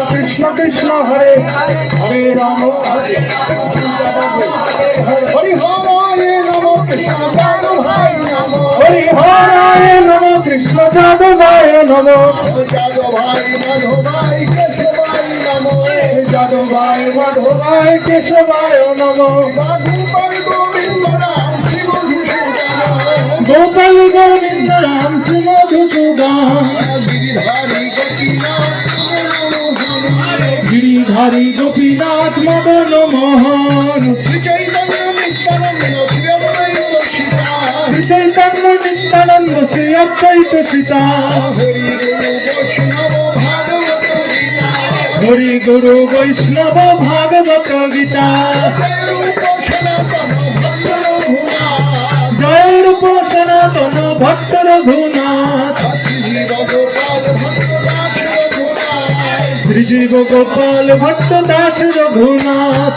কৃষ্ণ কৃষ্ণ হরে হরে রাম হরে হরি হরায় নম কৃষ্ণ যাদবায় নম হরি হরায় নম কৃষ্ণ যাদবায় নম যাদবায় মাধবায় কেশবায় নম যাদবায় মাধবায় কেশবায় নম গোপাল গোবিন্দ রাম শ্রী মধুসূদন গোপাল গোবিন্দ রাম শ্রী মধুসূদন গিরিধারী গোপীনাথ মদন মোহন শ্রী চৈতন্য নিত্যানন্দ শ্রী অদ্বৈত সীতা হরি গুরু বৈষ্ণব ভাগবত গীতা জয় রূপ সনাতন ভট্ট রঘুনাথ শ্রীজীব গোপাল ভট্ট দাস রঘুনাথ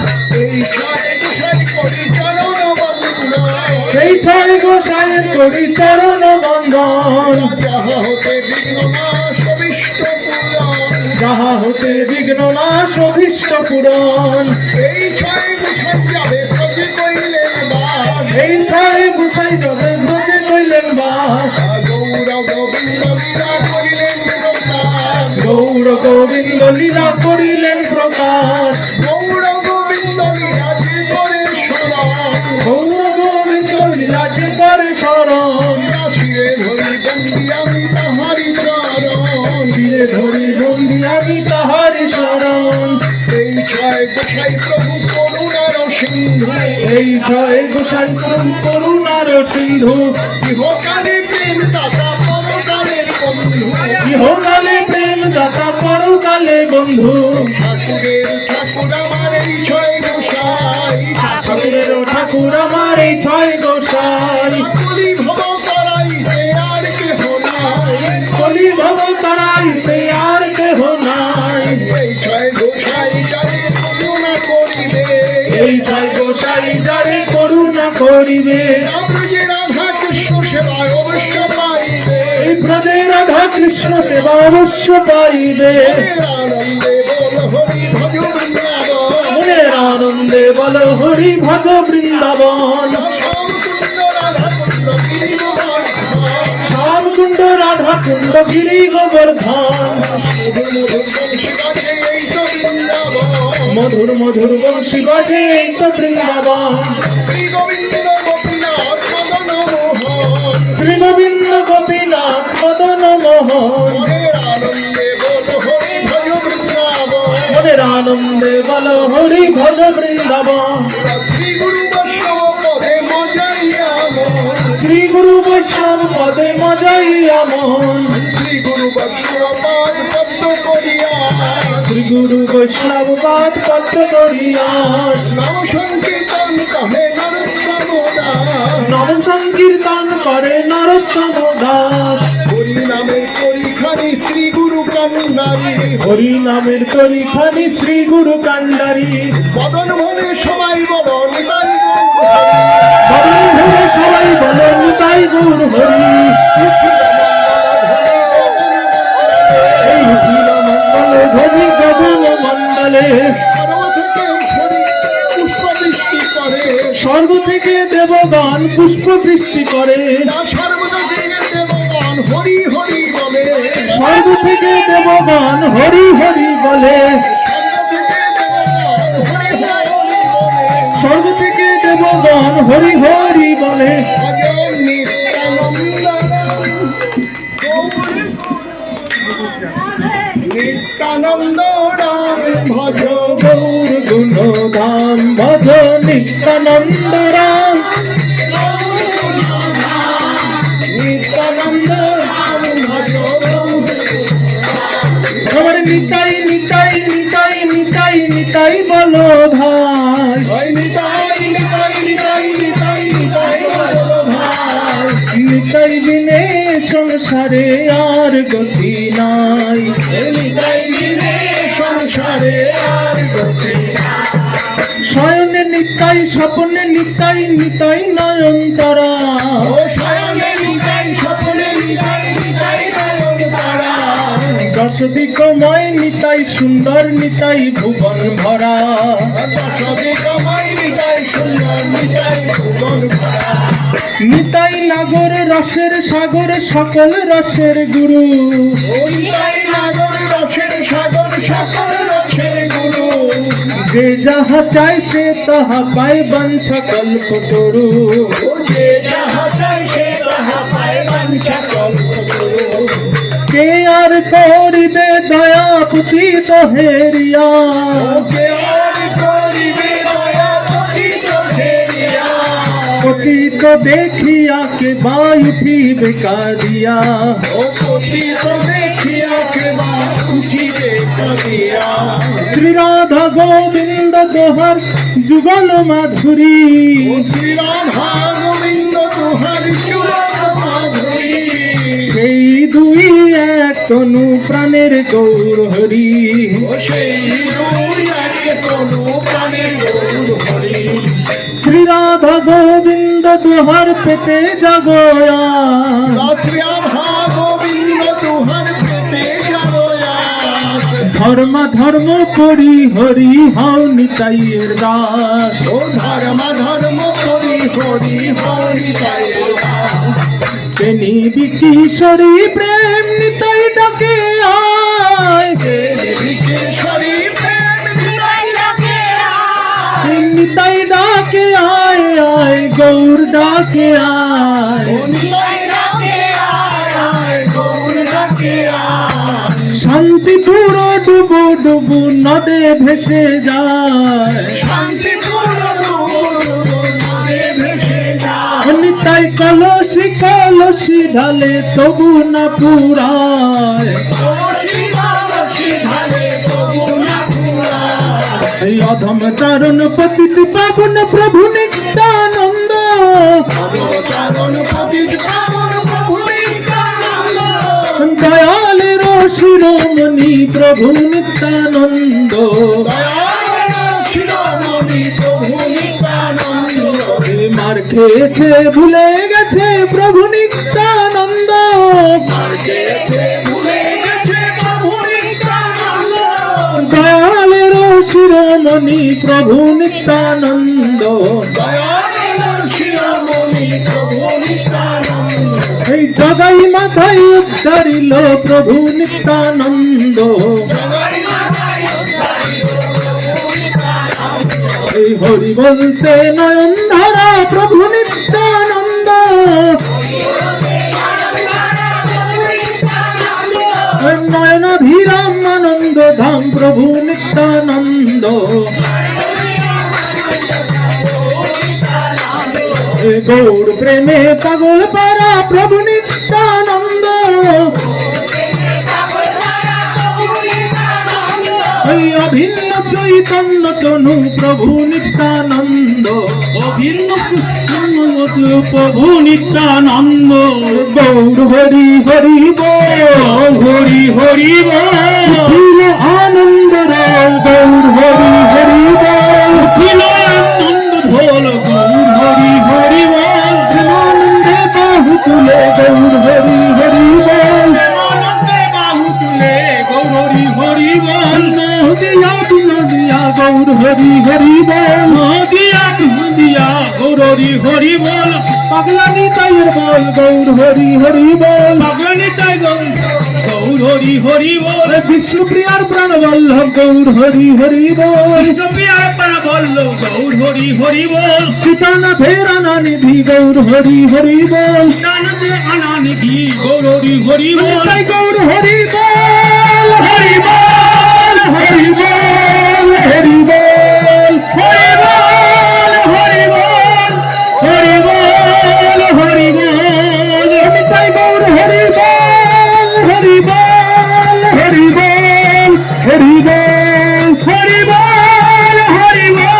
এই ছয় গোসাইয়ের করি চরণ বন্দন যাহা হতে বিঘ্ন নাশ অভীষ্ট পূরণ এই ছয় গোসাই যাবে ব্রজে কইলেন বাস গৌর গোবিন্দ লীলা করিলেন প্রকাশ গৌর গোবিন্দ লীলা যে করে শরণ শিরে ধরি বন্দি আমি তাহারি শরণ এই ছয় গোসাই প্রভু করুণার সিন্ধু এই ছয় গোসাই প্রভু করুণার সিন্ধু ইহকালে প্রেম দাতা পরকালের বন্ধু ইহকালে প্রেম দাতা পরকালে বন্ধু ঠাকুর আমার এই ছয় গোসাই ঠাকুর আমার এই ছয় গোসাই কলি ভব করাইতে আর কেহ নাই কলি ভব করাইতে আর কেহ নাই এই ছয় গোসাই যারে করুণা করিবে এই ছয় গোসাই যারে করুণা করিবে রাধা কৃষ্ণ সেবায় অবশ্য পাইবে এই ব্রজে রাধা কৃষ্ণ সেবা অবশ্য পাইবে আনন্দে বল হরি ভজ বৃন্দাবন শ্যামকুণ্ড রাধা কুণ্ড গিরি গোবর্ধন মধুর মধুর বংশী বাজে এই তো বৃন্দাবন শ্রী গোবিন্দ গোপীনাথ মদন মোহন মনের আনন্দে বল হরি ভজ বৃন্দাবন শ্রী গুরু বৈষ্ণব পদে মজাইয়া মন শ্রী গুরু বৈষ্ণব পাদ পত্র করিয়া নাম সংকীর্তন করে নরোত্তম দাস হরি নামের তরিখানি শ্রী গুরু কান্ডারি হরি নামের তরিখানি শ্রী গুরু কান্ডারি বদন ভরে সবাই বলো নিতাই বদন ভরে সবাই বলো নিতাই গৌর হরি এই মঙ্গল ধরি গগন মণ্ডলে স্বর্গ থেকে দেবগণ পুষ্প বৃষ্টি করে হরি হরি বলে স্বর্গ থেকে দেবগণ হরি হরি বলে স্বর্গ থেকে দেবগণ হরি হরি বলে নিত্যানন্দ রাম ভজ গৌর গুণধাম ভজ নিত্যানন্দ রাম নিত্যানন্দ রাম ভজ আমার নিতাই নিতাই নিতাই নিতাই নিতাই বলো ভাই নিতাই নিতাই নিতাই নিতাই নিতাই বলো ভাই নিতাই বিনে সংসারে আর গতি নাই নিতাই বিনে সংসারে আর গতি শয়নে নিতাই স্বপ্নে নিতাই নিতাই নয়নতারা ও শয়নে নিতাই স্বপ্নে নিতাই নিতাই নয়নতারা দশ দশদিকময় নিতাই সুন্দর নিতাই ভুবন ভরা দশদিকময় নিতাই সুন্দর নিতাই ভুবন ভরা নিতাই নাগর রসের সাগর সকল রসের গুরু নিতাই নাগর রসের সাগর সকল রসের গুরু যে যাহা চাই সে তাহা পায় বাঞ্ছা কল্পতরু যে যাহা চাই সে তাহা পায় বাঞ্ছা কল্পতরু কে আর করিবে দয়া পুতিত হেরিয়া কে আর করিবে দয়া পতিত হেরিয়া পতিত দেখিয়া কে বাই উঠিবে কাঁদিয়া ও পতিত দেখিয়া কে বা উঠিবে কাঁদিয়া শ্রী রাধা গোবিন্দ দোহার যুগল মাধুরী ও শ্রী রাধা গোবিন্দ তোহার চূড়ান্ত মাধুরী সেই দুই এক তনু প্রাণের গৌর হরি ও সেই দুই এক তনু প্রাণের গৌর হরি শ্রী রাধা গোবিন্দ দোহার পেতে জাগয়া শ্রী রাধা গোবিন্দ তোহার পেতে যাবয়া ধর্ম করি হরি হও নিতাইয়ের দাস ও ধর্ম করি হরি হরি তাই তেনি বিকিশোরী প্রেম নিতাই ডাকে আয় কেশরী প্রেম নিতাই ডাকে নিতাই ডাকে আয় আয় গৌর ডাকে আয় ও নিতাই ডাকে আয় গৌর ডাকে আয় শান্তি পুরো ডুবু ডুবু নদে ভেসে যায় শান্তিপূর্ণ নদে ভেসে যায় নিতাই কলসি কলসি ঢালে তবু না পুরায় এই অধম চারণ পতিত পাবন প্রভু নিত্যানন্দ দয়ালের শিরোমণি প্রভু নিত্যানন্দ মার খেয়েছে ভুলে গেছে প্রভু নিত্যানন্দ দয়ালের শিরোমণি প্রভু নিত্যানন্দ এই জগাই মাথায় উদ্ধারিল প্রভু নিত্যানন্দ এই হরি বলতে নয়ন ধারা প্রভু নিত্যানন্দ নয়নাভিরাম আনন্দ ধাম প্রভু নিত্যানন্দ গৌর প্রেমে পাগল পারা প্রভু নিত্যানন্দ এই অভিন্ন চৈতন্য তনু প্রভু নিত্যানন্দ অভিন্ন প্রভু নিত্যানন্দ গৌর হরি হরি বল হরি হরি বল আনন্দ রায় গৌর হরি হরি বল আনন্দ ঢোল গৌর হরি হরি বল প্রেমানন্দে বাহু তুলে গৌর হরি হরি বল প্রেমানন্দে বাহু তুলে গৌর হরি হরি বল দিয়া দিয়া গৌর হরি হরি বল দিয়া দিয়া গৌর হরি হরি বল পাগলা নিতাইয়ের বল গৌর হরি হরি বল পাগলা নিতাই গৌর হরি হরি বল বিষ্ণু প্রিয়ার প্রাণ বল্লভ গৌর হরি হরি বল বিষ্ণু প্রিয়ার প্রাণ বল্লভ গৌর হরি হরি বল সীতানাথের আনানিধি গৌর হরি হরি বল সীতানাথের আনানিধি গৌর হরি হরি বল তাই গৌর হরি বল হরি বল হরি বল হরি বল হরি বল হরি বল হরি বল হরি বল তাই গৌর হরি বল হরি বল হরি বল হরি বল হরি বল হরি বল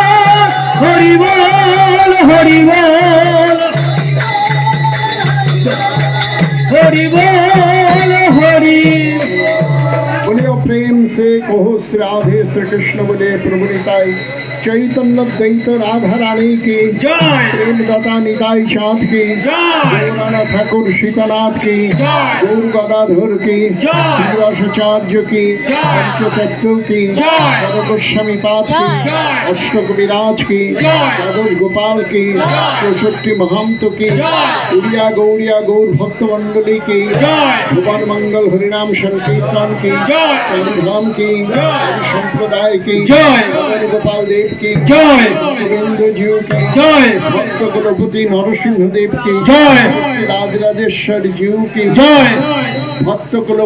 হরি বল হরি বল हरि बोल हरि बोलियो प्रेम से को প্রভু শ্রী রাধে শ্রীকৃষ্ণ বলে প্রভু নিতাই চৈতন্য দ্বৈত রাধা রানী কি জয় প্রেম দাতা নিতাই চাঁদ কি জয় গৌরানা ঠাকুর সীতানাথ কি জয় গৌর গদাধর কি জয় শ্রীরসাচার্য কি জয় পঞ্চতত্ত্ব কি জয় গোস্বামী পাদ কি জয় অষ্টকবিরাজ কি জয় যাদব গোপাল কি জয় 64 মহান্ত কি জয় উড়িয়া গৌরিয়া গৌর ভক্তমণ্ডলী কি জয় ভুবন মঙ্গল হরিনাম সংকীর্তন কি জয় চারিধাম কি জয় সম্প্রদায় কি জয় মদন গোপাল দেব কি জয় গোবিন্দ জিউ কি জয় ভক্ত কুলপতি নরসিংহ দেব কি জয় রাজরাজেশ্বর জিউ কি জয় ভক্ত কুল